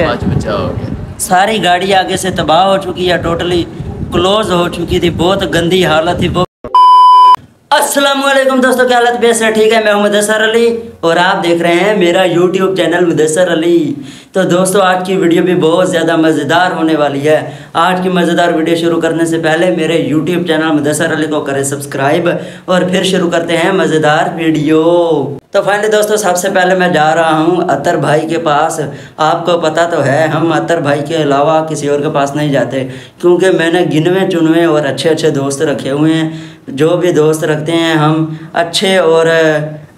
पाँच बचा हो गया। सारी गाड़ी आगे से तबाह हो चुकी है, टोटली क्लोज हो चुकी थी, बहुत गंदी हालत थी वो। अस्सलाम वालेकुम दोस्तों, क्या हालत बेस है? ठीक है, मैं हूं मुदस्सर अली और आप देख रहे हैं मेरा यूट्यूब चैनल मुदस्सर अली। तो दोस्तों आज की वीडियो भी बहुत ज़्यादा मज़ेदार होने वाली है। आज की मज़ेदार वीडियो शुरू करने से पहले मेरे यूट्यूब चैनल मुदस्सर अली को करें सब्सक्राइब और फिर शुरू करते हैं मज़ेदार वीडियो। तो फाइनली दोस्तों सबसे पहले मैं जा रहा हूं अतर भाई के पास। आपको पता तो है हम अतर भाई के अलावा किसी और के पास नहीं जाते, क्योंकि मैंने गिनवे चुनवे और अच्छे अच्छे दोस्त रखे हुए हैं। जो भी दोस्त रखते हैं हम अच्छे और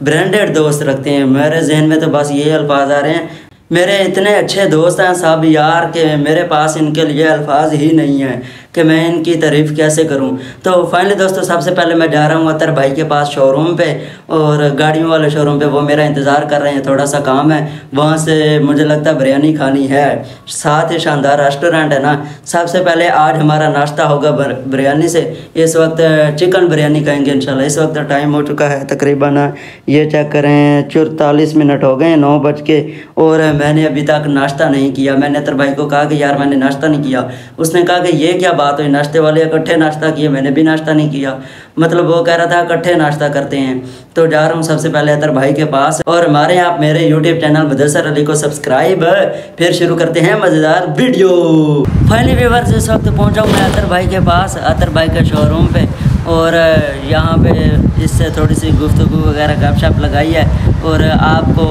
ब्रांडेड दोस्त रखते हैं। मेरे जहन में तो बस ये अल्फाज आ रहे हैं, मेरे इतने अच्छे दोस्त हैं सब यार के मेरे पास इनके लिए अल्फाज ही नहीं है कि मैं इनकी तारीफ़ कैसे करूं। तो फाइनली दोस्तों सबसे पहले मैं जा रहा हूं अतर भाई के पास शोरूम पे, और गाड़ियों वाले शोरूम पे। वो मेरा इंतज़ार कर रहे हैं, थोड़ा सा काम है वहाँ से, मुझे लगता है बिरयानी खानी है। साथ ही शानदार रेस्टोरेंट है ना। सबसे पहले आज हमारा नाश्ता होगा बिरयानी से। इस वक्त चिकन बिरयानी खाएँगे इंशाल्लाह। इस वक्त टाइम हो चुका है तकरीबन, ये चेक करें 44 मिनट हो गए, 9 बज के, और मैंने अभी तक नाश्ता नहीं किया। मैंने अतर भाई को कहा कि यार मैंने नाश्ता नहीं किया। उसने कहा कि ये क्या बात हुई, नाश्ते वाले इकट्ठे नाश्ता किए, मैंने भी नाश्ता नहीं किया। मतलब वो कह रहा था इकट्ठे नाश्ता करते हैं। तो जा रहा हूँ सबसे पहले अतर भाई के पास, और हमारे आप मेरे यूट्यूब चैनल मुदस्सर अली को सब्सक्राइब, फिर शुरू करते हैं मज़ेदार वीडियो। फाइनली व्यूअर्स इस वक्त पहुँचा हूँ मैं अतर भाई के पास, अतर भाई के शोरूम पे, और यहाँ पे इससे थोड़ी सी गुफ्तगू वगैरह गपशप लगाई है और आपको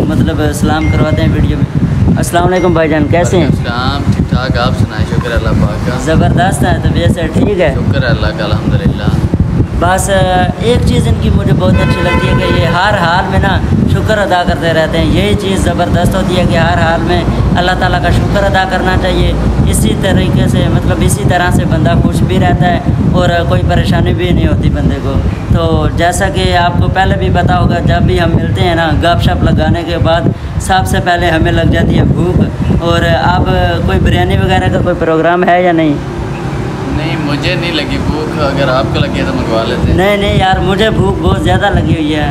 मतलब सलाम करवाते हैं वीडियो में। अस्सलाम वालेकुम भाईजान, कैसे हैं? ठीक ठाक, आप सुनाए? शुक्र अल्लाह पाक का। ज़बरदस्त है, तबीयत से ठीक है? शुक्र अल्लाह का, अल्हम्दुलिल्लाह। बस एक चीज़ इनकी मुझे बहुत अच्छी लगती है कि ये हर हाल में ना शुक्र अदा करते रहते हैं। यही चीज़ ज़बरदस्त होती है कि हर हाल में अल्लाह ताला का शुक्र अदा करना चाहिए। इसी तरीके से मतलब इसी तरह से बंदा खुश भी रहता है और कोई परेशानी भी नहीं होती बंदे को। तो जैसा कि आपको पहले भी पता होगा, जब भी हम मिलते हैं ना गपशप लगाने के बाद सबसे पहले हमें लग जाती है भूख। और अब कोई बिरयानी वगैरह का कोई प्रोग्राम है या नहीं? नहीं, मुझे नहीं लगी भूख, अगर आपको लगी है तो मंगवा लेते हैं। नहीं यार, मुझे भूख बहुत ज़्यादा लगी हुई है।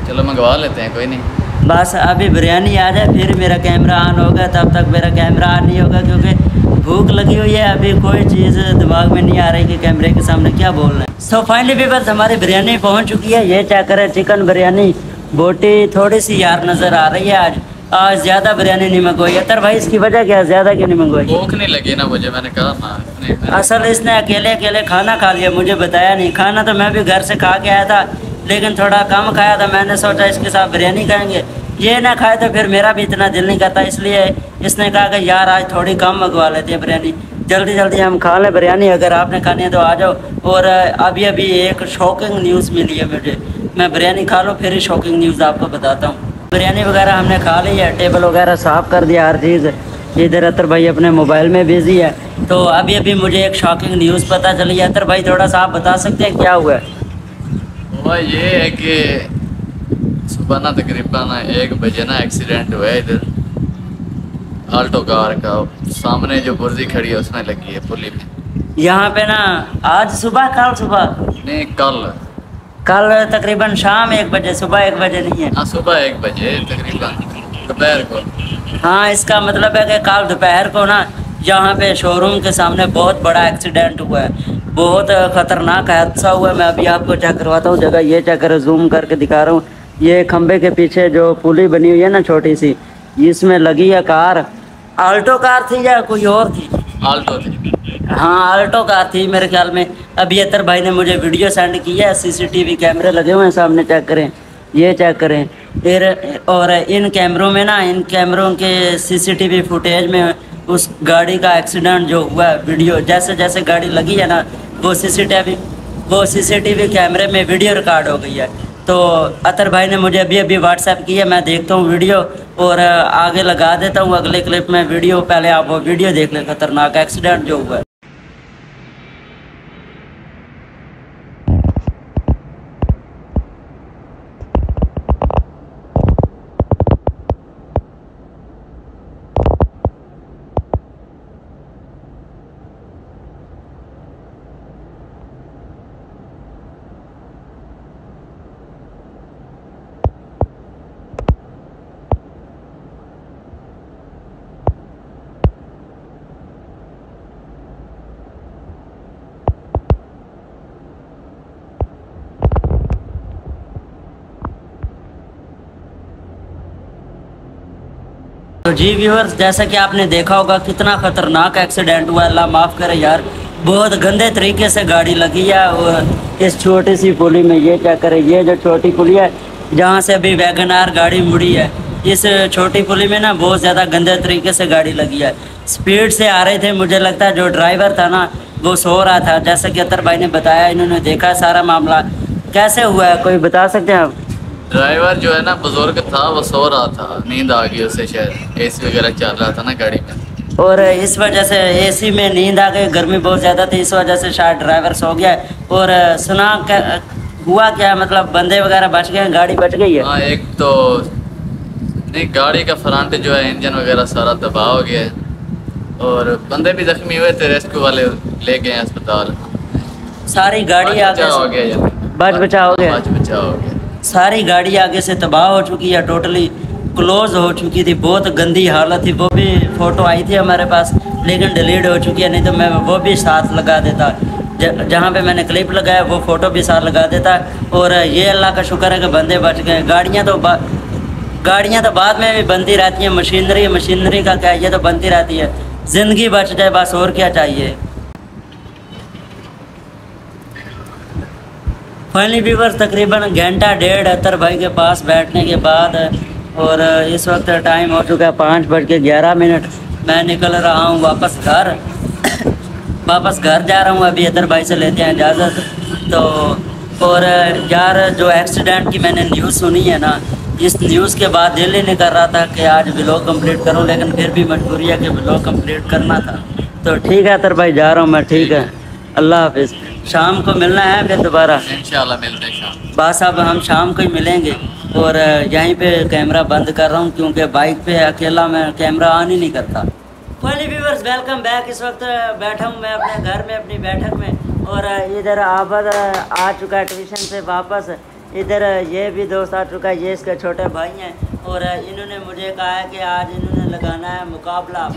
चलो मंगवा लेते हैं, कोई नहीं। बस अभी बिरयानी आ जाए फिर मेरा कैमरा ऑन होगा, तब तक मेरा कैमरा ऑन नहीं होगा, क्योंकि भूख लगी हुई है। अभी कोई चीज़ दिमाग में नहीं आ रही कि कैमरे के सामने क्या बोल रहे हैं। सो फाइनली भी बस हमारी बिरयानी पहुंच चुकी है। ये चेक करें, चिकन बिरयानी। बोटी थोड़ी सी यार नज़र आ रही है आज ज़्यादा बिरयानी नहीं मंगवाई। अतर भाई इसकी वजह क्या है, ज़्यादा क्यों नहीं मंगवाई? भूख नहीं लगी ना मुझे, मैंने कहा ना। असल इसने अकेले अकेले खाना खा लिया, मुझे बताया नहीं। खाना तो मैं भी घर से खा के आया था, लेकिन थोड़ा कम खाया था। मैंने सोचा इसके साथ बिरयानी खाएंगे, ये ना खाए तो फिर मेरा भी इतना दिल नहीं करता, इसलिए इसने कहा कि यार आज थोड़ी कम मंगवा लेते हैं बिरयानी, जल्दी जल्दी हम खा लें बिरयानी। अगर आपने खानी है तो आ जाओ। और अभी अभी एक शॉकिंग न्यूज़ मिली है मुझे, मैं बिरयानी खा लूँ फिर ही शॉकिंग न्यूज़ आपको बताता हूँ। बिरयानी वगैरह हमने खा ली है, टेबल वगैरह साफ़ कर दिया, हर चीज़। इधर अतर भाई अपने मोबाइल में बिजी है। तो अभी अभी मुझे एक शॉकिंग न्यूज़ पता चली है। अतर भाई थोड़ा सा आप बता सकते हैं क्या हुआ है? हुआ ये है कि सुबह ना तकरीबन 1 बजे ना एक्सीडेंट हुआ है इधर आल्टो कार का। सामने जो बुर्जी खड़ी है उसमें लगी है पुली में। यहाँ पे ना आज सुबह, कल सुबह नहीं, कल तकरीबन शाम 1 बजे, सुबह 1 बजे नहीं है। हाँ, सुबह 1 बजे तकरीबन दोपहर को। हाँ, इसका मतलब है कि कल दोपहर को ना यहाँ पे शोरूम के सामने बहुत बड़ा एक्सीडेंट हुआ है, बहुत ख़तरनाक हादसा हुआ है। मैं अभी आपको चेक करवाता हूँ जगह, ये चेक कर, जूम करके दिखा रहा हूँ। ये खंबे के पीछे जो पुली बनी हुई है ना छोटी सी, इसमें लगी है कार। आल्टो कार थी या कोई और थी? आल्टो थी। हाँ, आल्टो कार थी मेरे ख्याल में। अभी अतर भाई ने मुझे वीडियो सेंड की है, सीसीटीवी कैमरे लगे हुए हैं सामने, चेक करें, ये चेक करें फिर। और इन कैमरों में ना, इन कैमरों के सीसीटीवी फुटेज में उस गाड़ी का एक्सीडेंट जो हुआ है वीडियो, जैसे जैसे गाड़ी लगी है ना वो सीसीटीवी कैमरे में वीडियो रिकॉर्ड हो गई है। तो अतर भाई ने मुझे अभी अभी व्हाट्सएप की है, मैं देखता हूँ वीडियो और आगे लगा देता हूँ अगले क्लिप में वीडियो। पहले आप वो वीडियो देख लें, खतरनाक एक्सीडेंट जो हुआ है। जी व्यूअर्स, जैसा कि आपने देखा होगा कितना खतरनाक एक्सीडेंट हुआ, अल्लाह माफ़ करे यार। बहुत गंदे तरीके से गाड़ी लगी है और इस छोटी सी पुली में। ये क्या करे, ये जो छोटी पुली है जहाँ से अभी वैगनार गाड़ी मुड़ी है, इस छोटी पुली में ना बहुत ज़्यादा गंदे तरीके से गाड़ी लगी है। स्पीड से आ रहे थे, मुझे लगता है जो ड्राइवर था ना वो सो रहा था, जैसा कि अतर भाई ने बताया। इन्होंने देखा सारा मामला कैसे हुआ है, कोई बता सकते हैं आप? ड्राइवर जो है ना बुजुर्ग था, वो सो रहा था, नींद आ गई उसे, शायद एसी वगैरह चल रहा था ना गाड़ी में, और इस वजह से एसी में नींद आ गई, गर्मी बहुत ज़्यादा थी, इस वजह से शायद ड्राइवर सो गया। और सुना क्या हुआ, क्या मतलब बंदे वगैरह बच गए, गाड़ी बच गई है? हाँ, एक तो नहीं, गाड़ी का फ्रंट जो है इंजन वगैरह सारा तबाह हो गया है और बंदे भी जख्मी हुए थे, रेस्क्यू वाले ले गए अस्पताल। सारी गाड़ी आगे हो गया या बच बचाव हो गया, बच बचाव हो गया। सारी गाड़ी आगे से तबाह हो चुकी है, टोटली क्लोज हो चुकी थी, बहुत गंदी हालत थी। वो भी फ़ोटो आई थी हमारे पास लेकिन डिलीट हो चुकी है, नहीं तो मैं वो भी साथ लगा देता। जहाँ पे मैंने क्लिप लगाया वो फ़ोटो भी साथ लगा देता। और ये अल्लाह का शुक्र है कि बंदे बच गए। गाड़ियाँ तो बाद में भी बनती रहती हैं, मशीनरी का क्या, ये तो बनती रहती है। ज़िंदगी बच जाए बस, और क्या चाहिए। फाइनली व्यूअर्स, तकरीबन घंटा डेढ़ अतर भाई के पास बैठने के बाद, और इस वक्त टाइम हो चुका है 5:11। मैं निकल रहा हूँ वापस घर वापस घर जा रहा हूँ। अभी अतर भाई से लेते हैं इजाज़त। तो और यार, जो एक्सीडेंट की मैंने न्यूज़ सुनी है ना, इस न्यूज़ के बाद दिल ही नहीं कर रहा था कि आज व्लॉग कंप्लीट करूँ, लेकिन फिर भी मजबूरी है कि व्लॉग कंप्लीट करना था। तो ठीक है अतर भाई, जा रहा हूँ मैं। ठीक है, अल्लाह हाफिज़। शाम को मिलना है फिर दोबारा, इंशाल्लाह मिलते हैं शाम। बस अब हम शाम को ही मिलेंगे। और यहीं पे कैमरा बंद कर रहा हूँ क्योंकि बाइक पे अकेला मैं कैमरा ऑन ही नहीं करता। Finally viewers, welcome back. इस वक्त बैठा हूँ मैं अपने घर में, अपनी बैठक में, और इधर आबद आ चुका है ट्यूशन से वापस। इधर ये भी दोस्त आ चुका है, ये इसके छोटे भाई हैं, और इन्होंने मुझे कहा है कि आज इन्होंने लगाना है मुकाबला।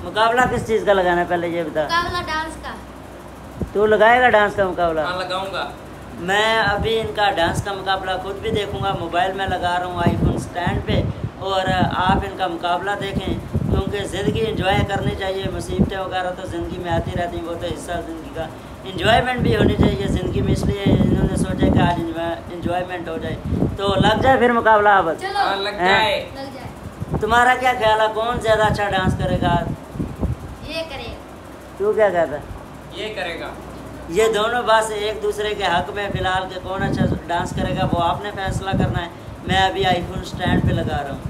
मुकाबला किस चीज़ का लगाना है, पहले ये बता। मुकाबला डांस का। तू लगाएगा डांस का मुकाबला? हाँ, लगाऊंगा। मैं अभी इनका डांस का मुकाबला खुद भी देखूंगा। मोबाइल में लगा रहा हूँ आईफोन स्टैंड पे, और आप इनका मुकाबला देखें, क्योंकि ज़िंदगी एंजॉय करनी चाहिए। मुसीबतें वगैरह तो ज़िंदगी में आती रहती हैं, वो तो हिस्सा ज़िंदगी का। एंजॉयमेंट भी होनी चाहिए ज़िंदगी में, इसलिए इन्होंने सोचा कि आज एंजॉयमेंट हो जाए। तो लग जाए फिर मुकाबला अब? चलो, हाँ, लग जाए। लग जाए। तुम्हारा क्या ख्याल है, कौन ज़्यादा अच्छा डांस करेगा? ये करेगा। तू क्या कहता? ये करेगा। ये दोनों बस एक दूसरे के हक में फ़िलहाल के कौन अच्छा डांस करेगा वो आपने फैसला करना है। मैं अभी आईफोन स्टैंड पे लगा रहा हूँ।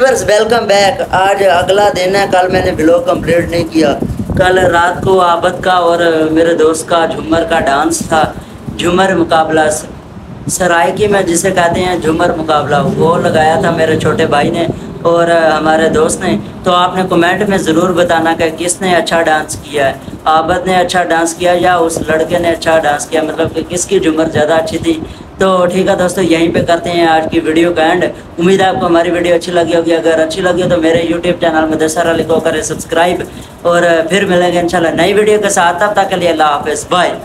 Viewers welcome back. आज अगला दिन है। कल मैंने ब्लॉग कंप्लीट नहीं किया। कल रात को आबद का और मेरे दोस्त का झूमर का डांस था। झूमर मुकाबला सराइकी में जिसे कहते हैं झूमर मुकाबला, वो लगाया था मेरे छोटे भाई ने और हमारे दोस्त ने। तो आपने कमेंट में ज़रूर बताना कि किसने अच्छा डांस किया है, आबद ने अच्छा डांस किया या उस लड़के ने अच्छा डांस किया, मतलब कि किसकी झूमर ज़्यादा अच्छी थी। तो ठीक है दोस्तों, यहीं पे करते हैं आज की वीडियो का एंड। उम्मीद है आपको हमारी वीडियो अच्छी लगी होगी। अगर अच्छी लगी हो तो मेरे यूट्यूब चैनल मुदस्सर अली को करें सब्सक्राइब और फिर मिलेंगे इंशाल्लाह नई वीडियो के साथ। तब तक के लिए अल्लाह हाफिज़, बाय।